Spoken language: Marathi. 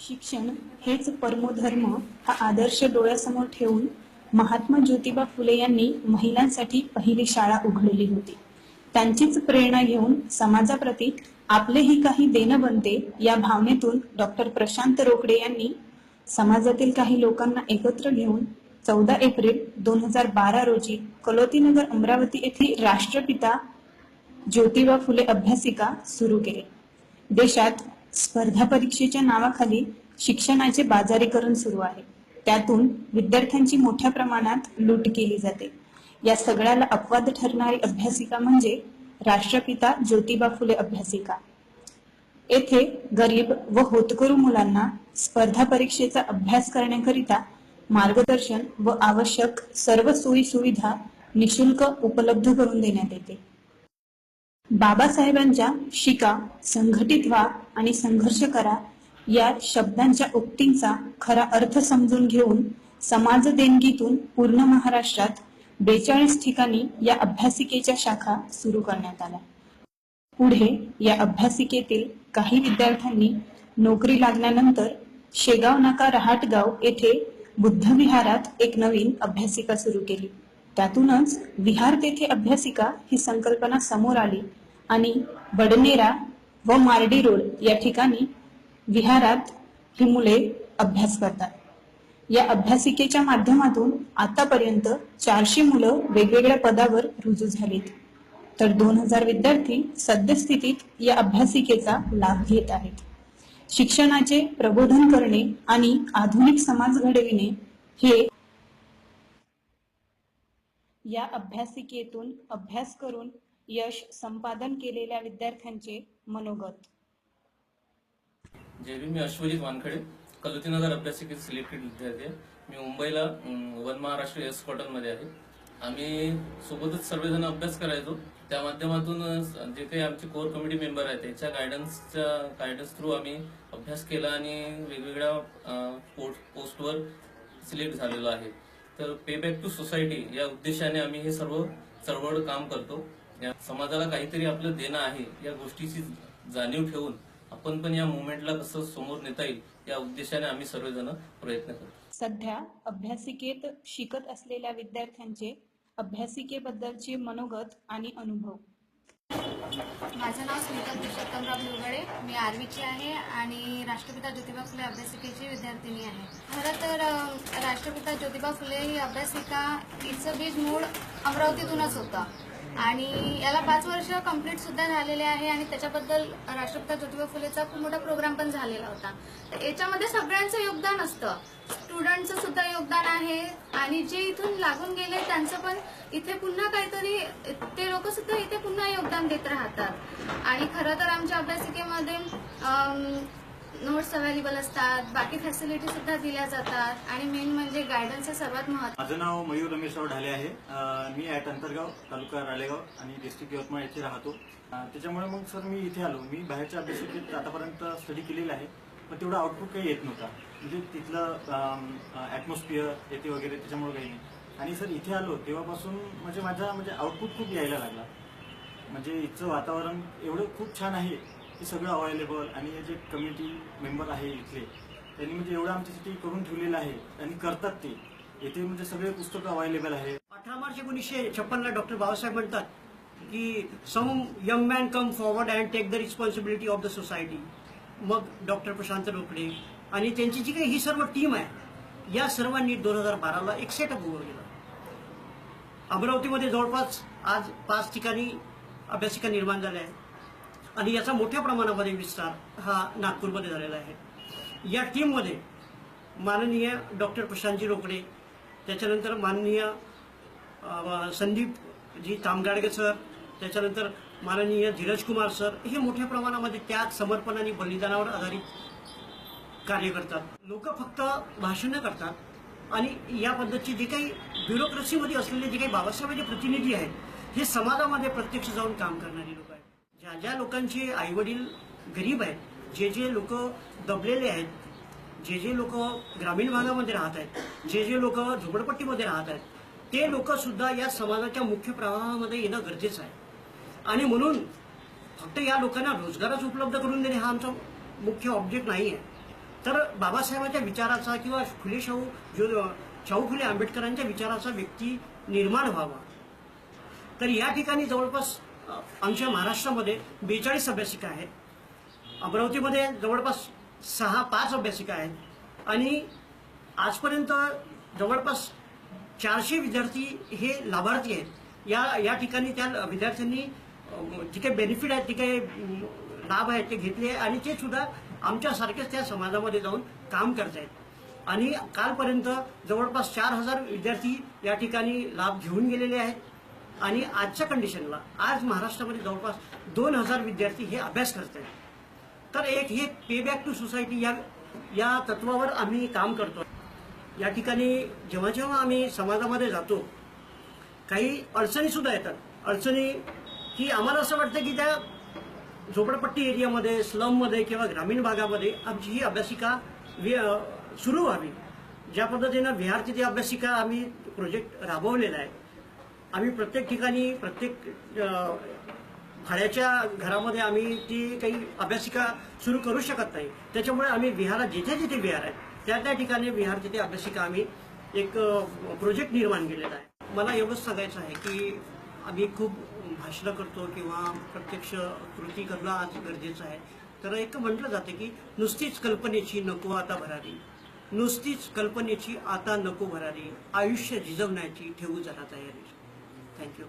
शिक्षण हेच परमोधर्म हा आदर्श डोळ्यासमोर ठेवून महात्मा ज्योतिबा फुले यांनी महिलांसाठी पहिली शाळा उघडली होती. त्यांचीच प्रेरणा घेऊन समाजाप्रती आपलेही काही देणं बनते या भावनेतून डॉक्टर प्रशांत रोकडे यांनी समाजातील काही लोकांना एकत्र घेऊन 14 एप्रिल 2012 रोजी कलोतीनगर अमरावती येथील राष्ट्रपिता ज्योतिबा फुले अभ्यासिका सुरू केली. देशात स्पर्धा परीक्षेच्या नावाखाली शिक्षणाचे बाजारीकरण सुरू आहे. त्यातून विद्यार्थ्यांची मोठ्या प्रमाणात लूट केली जाते. या सगळ्याला अपवाद ठरणारी अभ्यासिका म्हणजे राष्ट्रपिता ज्योतिबा फुले अभ्यासिका. येथे गरीब व होतकरू मुलांना स्पर्धा परीक्षेचा अभ्यास करण्याकरिता मार्गदर्शन व आवश्यक सर्व सोयी सुविधा निशुल्क उपलब्ध करून देण्यात येते. बाबासाहेबांच्या शिका, संघटित व्हा आणि संघर्ष करा या शब्दांच्या उक्तींचा खरा अर्थ समजून घेऊन समाज देणगीतून पूर्ण महाराष्ट्रात 42 ठिकाणी या अभ्यासिकेच्या शाखा सुरू करण्यात आल्या. पुढे या अभ्यासिकेतील काही विद्यार्थ्यांनी नोकरी लागल्यानंतर शेगाव नाका रहाटगाव येथे बुद्ध विहारात एक नवीन अभ्यासिका सुरू केली. त्यातूनच विहार तेथे अभ्यासिका ही संकल्पना समोर आली आणि बडनेरा व मार्डी रोड या ठिकाणी विहारात ही मुले अभ्यास करतात. या अभ्यासिकेच्या माध्यमातून आतापर्यंत 400 मुलं वेगवेगळ्या पदावर रुजू झालीत, तर 2000 विद्यार्थी सद्यस्थितीत या अभ्यासिकेचा लाभ घेत आहेत. शिक्षणाचे प्रबोधन करणे आणि आधुनिक समाज घडविणे हे या अभ्यासिकेतून अभ्यास करून यश संपादन केलेल्या विद्यार्थ्यांचे मनोगत. जय भीम. मी अश्वजित वानखडे, कलोतीनगर अभ्यासिकेत सिलेक्टेड विद्यार्थी आहे. मी मुंबईला वन महाराष्ट्र एस कॉटन मध्ये आहे. आम्ही सोबतच सर्वजण अभ्यास करायचो. त्या माध्यमातून जे काही आमचे कोर कमिटी मेंबर आहेत त्याच्या गायडन्स थ्रू आम्ही अभ्यास केला आणि वेगवेगळ्या पोस्टवर सिलेक्ट झालेलो आहे. तर पे बॅक टू सोसायटी या उद्देशाने आम्ही हे सर्व चळवळ काम करतो. या समाजाला काहीतरी आपलं देणं आहे या गोष्टीची जाणीव ठेवून आपण पण या मुवमेंटला कसं समोर नेता येईल या उद्देशाने आम्ही सर्वजण प्रयत्न करतो. सध्या अभ्यासिकेत शिकत असलेल्या विद्यार्थ्यांचे अभ्यासिकेबद्दलचे मनोगत आणि अनुभव. माझं नाव स्मिता पुरुषोत्तमराव भिवगडे. मी आर्वीची आहे आणि राष्ट्रपिता ज्योतिबा फुले अभ्यासिकेची विद्यार्थिनी आहे. खरं तर राष्ट्रपिता ज्योतिबा फुले ही अभ्यासिका हिचं बीज मूळ अमरावतीतूनच होतं आणि याला 5 वर्ष कंप्लीट सुद्धा झालेले आहे आणि त्याच्याबद्दल राष्ट्रपिता ज्योतिबा फुलेचा खूप मोठा प्रोग्राम पण झालेला होता. तर याच्यामध्ये सगळ्यांचं योगदान असतं, स्टुडंटचं सुद्धा योगदान आहे आणि जे इथून लागून गेले त्यांचं पण इथे पुन्हा काहीतरी ते लोक सुद्धा इथे पुन्हा योगदान देत राहतात. आणि खरं तर आमच्या अभ्यासिकेमध्ये नोट्स अवेलेबल असतात, बाकी फॅसिलिटी सुद्धा दिल्या जातात आणि मेन म्हणजे गायडन्स हे सर्वात महत्त्वाचं. माझं नाव मयूर रमेशराव ढाले आहे. मी ॲट अंतरगाव, तालुका राळेगाव आणि डिस्ट्रिक्ट यवतमाळ येथे राहतो. त्याच्यामुळे मग सर मी इथे आलो. मी बाहेरच्या अभ्यासिकेत आतापर्यंत स्टडी केलेला आहे, पण तेवढा आउटपुट काही येत नव्हता. म्हणजे तिथलं ॲटमॉस्फिअर येते वगैरे त्याच्यामुळे काही नाही. आणि सर इथे आलो तेव्हापासून म्हणजे आउटपुट खूप यायला लागला. म्हणजे इथचं वातावरण एवढं खूप छान आहे की सगळं अवेलेबल आणि हे जे कम्युनिटी मेंबर आहे इथले त्यांनी म्हणजे एवढं आमच्यासाठी करून ठेवलेलं आहे आणि करतात ते. येथे म्हणजे सगळे पुस्तकं अवेलेबल आहे. 18 मार्च 1956 ला डॉक्टर बाबासाहेब म्हणतात की some young man come forward and take the responsibility of the society. मग डॉक्टर प्रशांत रोकडे आणि त्यांची जी काही ही सर्व टीम आहे या सर्वांनी 2012ला एक सेटअप उभं केलं. अमरावतीमध्ये जवळपास आज 5 ठिकाणी अभ्यासिका निर्माण झाल्या आहेत आणि याचा मोठ्या प्रमाणामध्ये विस्तार हा नागपूरमध्ये झालेला आहे. या टीममध्ये माननीय डॉक्टर प्रशांतजी रोकडे, त्याच्यानंतर माननीय संदीपजी तामगाडगे सर, त्याच्यानंतर माननीय धीरज कुमार सर हे मोठ्या प्रमाणामध्ये त्याग, समर्पण आणि बलिदानावर आधारित कार्य करतात. लोक फक्त भाषणं करतात आणि या पद्धतीचे जे काही ब्युरोक्रेसीमध्ये असलेले जे काही बाबासाहेबांचे प्रतिनिधी आहेत हे समाजामध्ये प्रत्यक्ष जाऊन काम करणारी लोक आहेत. ज्या लोकांचे आईवडील गरीब आहेत, जे लोक दबलेले आहेत, जे लोक ग्रामीण भागामध्ये राहत आहेत, जे लोक झोपडपट्टीमध्ये राहत आहेत, ते लोक सुद्धा या समाजाच्या मुख्य प्रवाहामध्ये येणं गरजेचं आहे. आणि म्हणून फक्त या लोकांना रोजगारच उपलब्ध करून देणे हा आमचा मुख्य ऑब्जेक्ट नाही आहे, तर बाबासाहेबांच्या विचाराचा किंवा शाहू फुले आंबेडकरांच्या विचाराचा व्यक्ती निर्माण व्हावा. तर या ठिकाणी जवळपास आमच्या महाराष्ट्रामध्ये 42 अभ्यासिका आहेत. अमरावतीमध्ये जवळपास 5 अभ्यासिका आहेत आणि आजपर्यंत जवळपास 400 विद्यार्थी हे लाभार्थी आहेत. या ठिकाणी त्या विद्यार्थ्यांनी जे काही बेनिफिट आहेत, जे काही लाभ आहेत ते घेतले आणि ते सुद्धा आमच्यासारखेच त्या समाजामध्ये जाऊन काम करत आहेत. आणि कालपर्यंत जवळपास 4000 विद्यार्थी या ठिकाणी लाभ घेऊन गेलेले आहेत. आणि आजच्या कंडिशनला आज महाराष्ट्रामध्ये जवळपास 2000 विद्यार्थी हे अभ्यास करत आहेत. तर हे पे बॅक टू सोसायटी या तत्वावर आम्ही काम करतो. या ठिकाणी जेव्हा आम्ही समाजामध्ये जातो काही अडचणी सुद्धा येतात. अडचणी की आम्हाला असं वाटतं की त्या झोपडपट्टी एरियामध्ये, स्लममध्ये किंवा ग्रामीण भागामध्ये आमची ही अभ्यासिका सुरू व्हावी. ज्या पद्धतीनं विहार तिथे अभ्यासिका आम्ही प्रोजेक्ट राबवलेला आहे. आम्ही प्रत्येक ठिकाणी प्रत्येक भाड्याच्या घरामध्ये आम्ही ती काही अभ्यासिका सुरू करू शकत नाही. त्याच्यामुळे आम्ही विहारात जिथे विहार आहे त्या ठिकाणी विहार तिथे अभ्यासिका आम्ही एक प्रोजेक्ट निर्माण केलेला आहे. मला एवढंच सांगायचं आहे की आम्ही खूप भाषणं करतो किंवा प्रत्यक्ष कृती करणं आज गरजेचं आहे. तर एक म्हटलं जातं की नुसतीच कल्पनेची नको आता भरारी, नुसतीच कल्पनेची आता नको भरारी, आयुष्य झिजवण्याची ठेवू जरा तयारी. थँक्यू.